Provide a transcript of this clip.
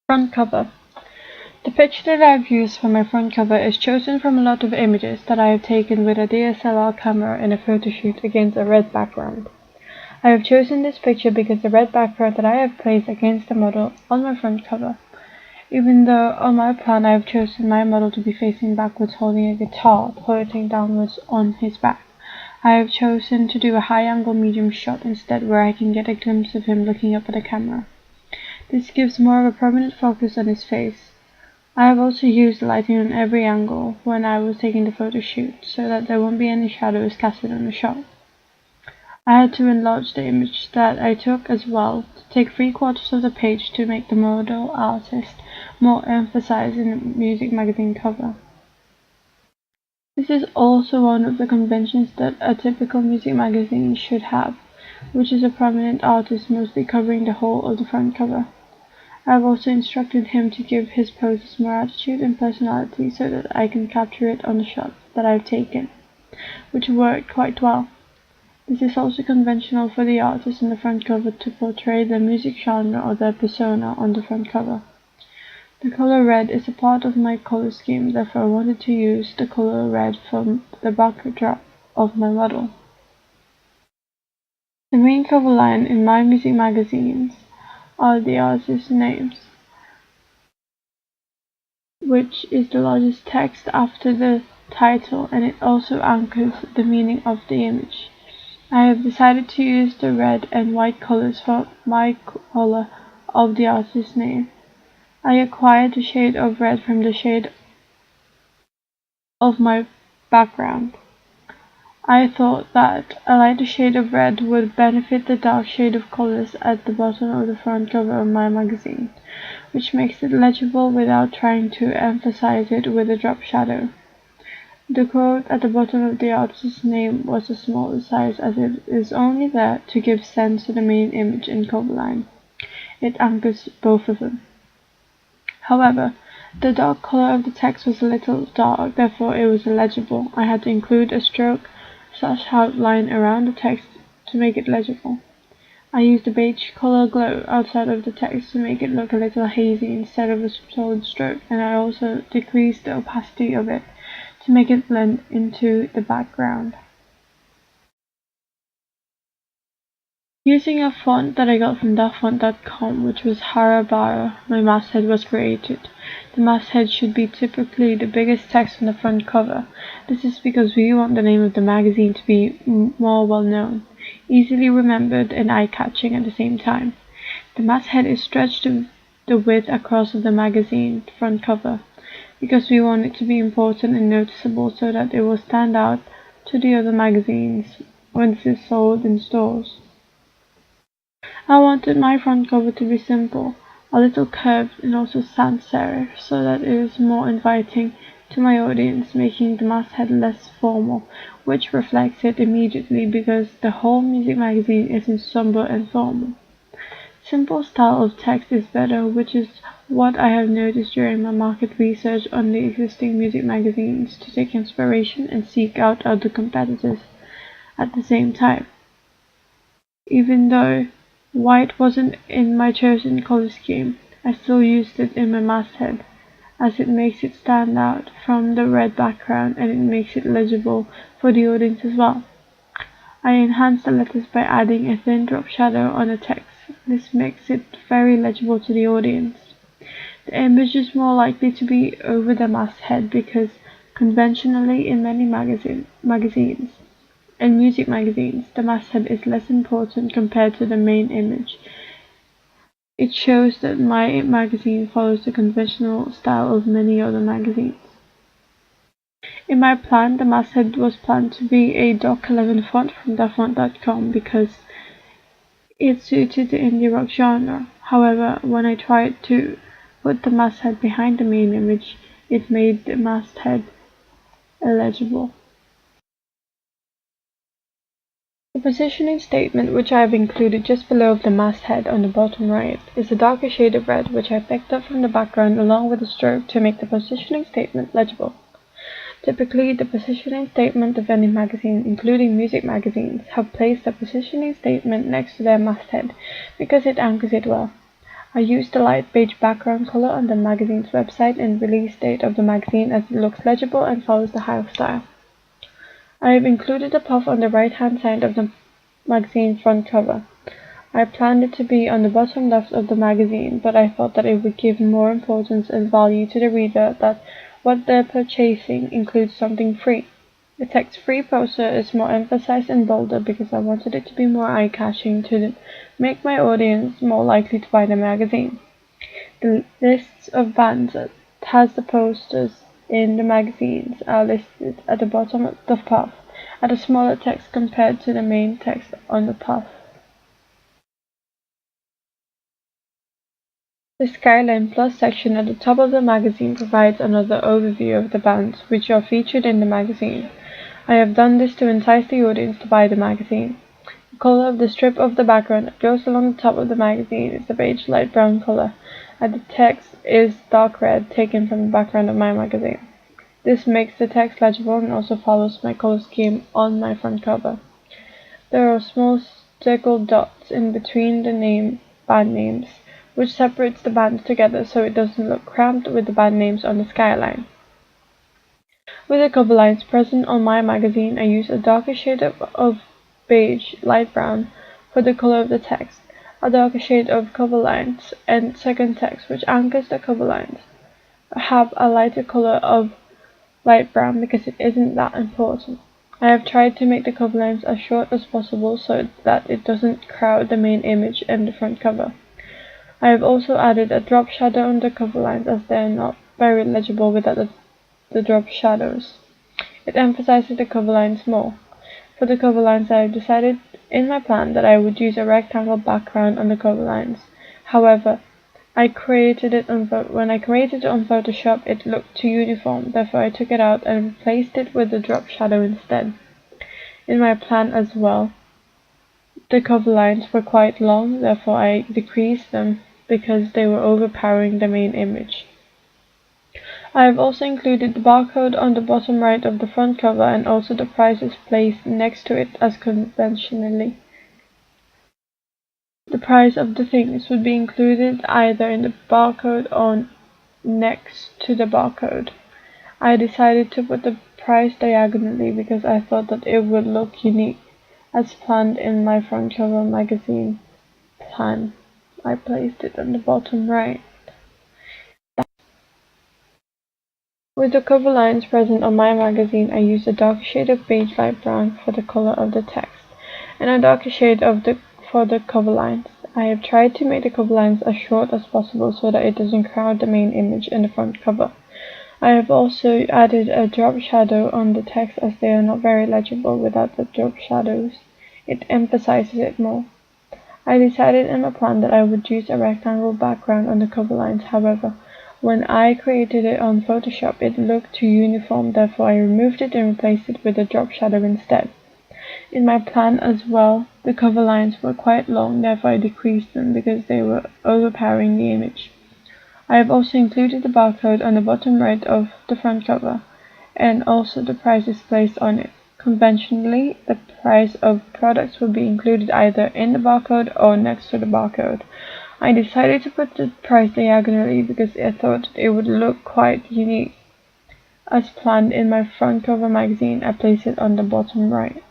Front cover. The picture that I've used for my front cover is chosen from a lot of images that I have taken with a DSLR camera in a photo shoot against a red background. I have chosen this picture because the red background that I have placed against the model on my front cover. Even though on my plan I have chosen my model to be facing backwards holding a guitar pointing downwards on his back, I have chosen to do a high-angle medium shot instead where I can get a glimpse of him looking up at the camera. This gives more of a permanent focus on his face. I have also used lighting on every angle when I was taking the photo shoot so that there won't be any shadows casted on the shot. I had to enlarge the image that I took as well to take 3/4 of the page to make the model artist more emphasized in the music magazine cover. This is also one of the conventions that a typical music magazine should have, which is a prominent artist mostly covering the whole of the front cover. I have also instructed him to give his poses more attitude and personality so that I can capture it on the shots that I've taken, which worked quite well. This is also conventional for the artist on the front cover to portray their music genre or their persona on the front cover. The color red is a part of my color scheme, therefore I wanted to use the color red from the backdrop of my model. The main cover line in my music magazines are the artists' names, which is the largest text after the title, and it also anchors the meaning of the image. I have decided to use the red and white colors for my color of the artist's name. I acquired the shade of red from the shade of my background. I thought that a lighter shade of red would benefit the dark shade of colors at the bottom of the front cover of my magazine, which makes it legible without trying to emphasize it with a drop shadow. The quote at the bottom of the artist's name was a smaller size as it is only there to give sense to the main image and cover line. It anchors both of them. However, the dark color of the text was a little dark, therefore it was illegible. I had to include a stroke / outline around the text to make it legible. I used a beige color glow outside of the text to make it look a little hazy instead of a solid stroke, and I also decreased the opacity of it to make it blend into the background. Using a font that I got from dafont.com, which was Harabara, my masthead was created. The masthead should be typically the biggest text on the front cover. This is because we want the name of the magazine to be more well known, easily remembered and eye-catching at the same time. The masthead is stretched to the width across of the magazine front cover, because we want it to be important and noticeable so that it will stand out to the other magazines when it is sold in stores. I wanted my front cover to be simple, a little curved and also sans serif, so that it is more inviting to my audience, making the masthead less formal, which reflects it immediately because the whole music magazine is in somber and formal. Simple style of text is better, which is what I have noticed during my market research on the existing music magazines to take inspiration and seek out other competitors at the same time. Even though white wasn't in my chosen color scheme, I still used it in my masthead, as it makes it stand out from the red background and it makes it legible for the audience as well. I enhanced the letters by adding a thin drop shadow on the text. This makes it very legible to the audience. The image is more likely to be over the masthead because conventionally in many magazines and music magazines, the masthead is less important compared to the main image. It shows that my magazine follows the conventional style of many other magazines. In my plan, the masthead was planned to be a Doc 11 font from dafont.com because it suited the indie rock genre. However, when I tried to put the masthead behind the main image, it made the masthead illegible. The positioning statement, which I have included just below the masthead on the bottom right, is a darker shade of red which I picked up from the background along with a stroke to make the positioning statement legible. Typically, the positioning statement of any magazine, including music magazines, have placed a positioning statement next to their masthead because it anchors it well. I used the light beige background color on the magazine's website and release date of the magazine as it looks legible and follows the house style. I have included a puff on the right-hand side of the magazine front cover. I planned it to be on the bottom left of the magazine, but I thought that it would give more importance and value to the reader that what they're purchasing includes something free. The text "free" poster is more emphasized and bolder because I wanted it to be more eye-catching to make my audience more likely to buy the magazine. The lists of bands that has the posters in the magazines are listed at the bottom of the puff, at a smaller text compared to the main text on the puff. The Skyline Plus section at the top of the magazine provides another overview of the bands which are featured in the magazine. I have done this to entice the audience to buy the magazine. The color of the strip of the background that goes along the top of the magazine is the beige light brown color, and the text is dark red taken from the background of my magazine. This makes the text legible and also follows my color scheme on my front cover. There are small circled dots in between the band names, which separates the bands together so it doesn't look cramped with the band names on the skyline. With the cover lines present on my magazine, I use a darker shade of beige light brown for the color of the text, a darker shade of cover lines, and second text which anchors the cover lines have a lighter color of light brown because it isn't that important. I have tried to make the cover lines as short as possible so that it doesn't crowd the main image and the front cover. I have also added a drop shadow on the cover lines as they are not very legible without the drop shadows. It emphasizes the cover lines more. For the cover lines, I have decided in my plan that I would use a rectangle background on the cover lines. However, when I created it on Photoshop, it looked too uniform, therefore I took it out and replaced it with a drop shadow instead. In my plan as well, the cover lines were quite long, therefore I decreased them because they were overpowering the main image. I have also included the barcode on the bottom right of the front cover and also the prices placed next to it as conventionally. The price of the things would be included either in the barcode or next to the barcode. I decided to put the price diagonally because I thought that it would look unique, as planned in my front cover magazine plan. I placed it on the bottom right. With the cover lines present on my magazine, I used a darker shade of beige light brown for the color of the text, and a darker shade for the cover lines. I have tried to make the cover lines as short as possible so that it doesn't crowd the main image and the front cover. I have also added a drop shadow on the text as they are not very legible without the drop shadows. It emphasizes it more. I decided in my plan that I would use a rectangle background on the cover lines, however, when I created it on Photoshop it looked too uniform, therefore I removed it and replaced it with a drop shadow instead. In my plan as well, the cover lines were quite long, therefore I decreased them because they were overpowering the image. I have also included the barcode on the bottom right of the front cover, and also the prices placed on it. Conventionally, the price of products would be included either in the barcode or next to the barcode. I decided to put the price diagonally because I thought it would look quite unique. As planned in my front cover magazine, I placed it on the bottom right.